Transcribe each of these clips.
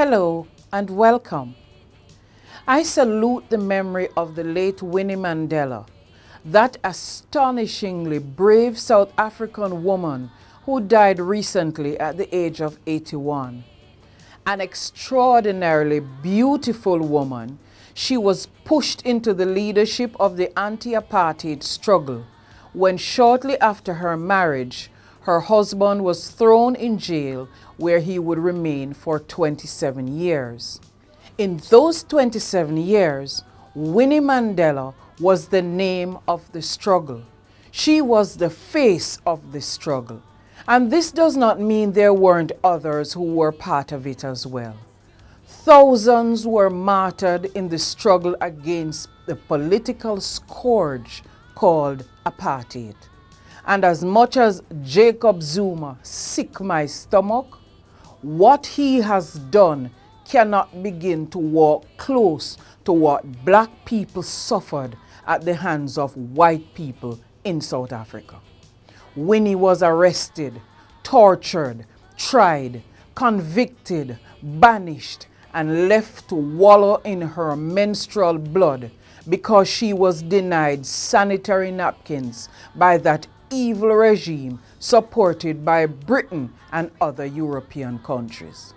Hello and welcome. I salute the memory of the late Winnie Mandela, that astonishingly brave South African woman who died recently at the age of 81. An extraordinarily beautiful woman, she was pushed into the leadership of the anti-apartheid struggle when shortly after her marriage, her husband was thrown in jail where he would remain for 27 years. In those 27 years, Winnie Mandela was the name of the struggle. She was the face of the struggle. And this does not mean there weren't others who were part of it as well. Thousands were martyred in the struggle against the political scourge called apartheid. And as much as Jacob Zuma sick my stomach, what he has done cannot begin to walk close to what black people suffered at the hands of white people in South Africa. Winnie was arrested, tortured, tried, convicted, banished, and left to wallow in her menstrual blood because she was denied sanitary napkins by that evil regime supported by Britain and other European countries.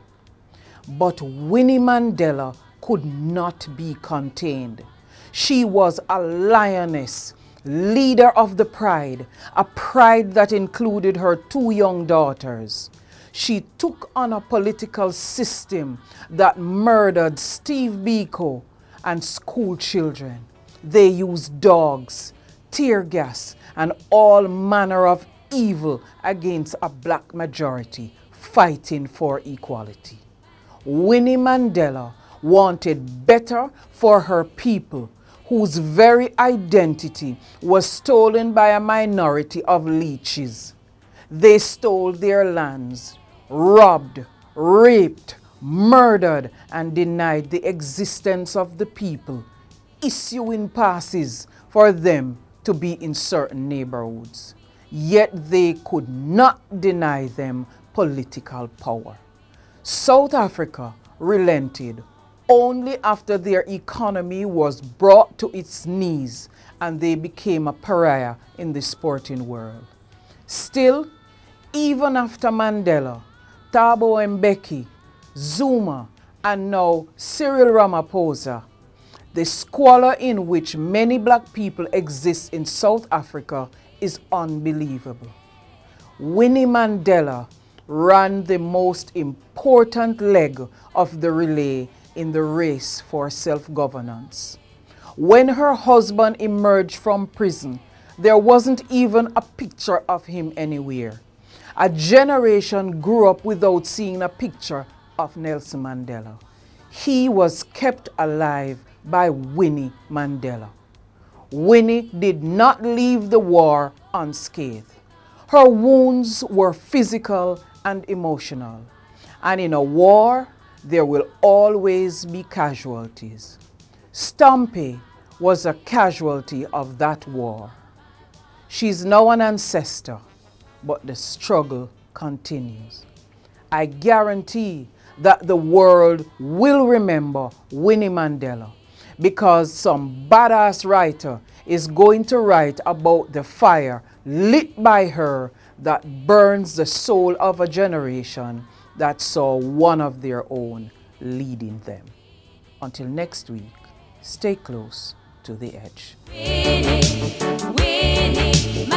But Winnie Mandela could not be contained. She was a lioness, leader of the pride, a pride that included her two young daughters. She took on a political system that murdered Steve Biko and school children. They used dogs, tear gas, and all manner of evil against a black majority fighting for equality. Winnie Mandela wanted better for her people, whose very identity was stolen by a minority of leeches. They stole their lands, robbed, raped, murdered, and denied the existence of the people, issuing passes for them to be in certain neighborhoods. Yet they could not deny them political power. South Africa relented only after their economy was brought to its knees and they became a pariah in the sporting world. Still, even after Mandela, Thabo Mbeki, Zuma, and now Cyril Ramaphosa, the squalor in which many black people exist in South Africa is unbelievable. Winnie Mandela ran the most important leg of the relay in the race for self-governance. When her husband emerged from prison, there wasn't even a picture of him anywhere. A generation grew up without seeing a picture of Nelson Mandela. He was kept alive by Winnie Mandela. Winnie did not leave the war unscathed. Her wounds were physical and emotional. And in a war, there will always be casualties. Stumpy was a casualty of that war. She's now an ancestor, but the struggle continues. I guarantee that the world will remember Winnie Mandela because some badass writer is going to write about the fire lit by her that burns the soul of a generation that saw one of their own leading them. Until next week, stay close to the edge. Winnie, Winnie,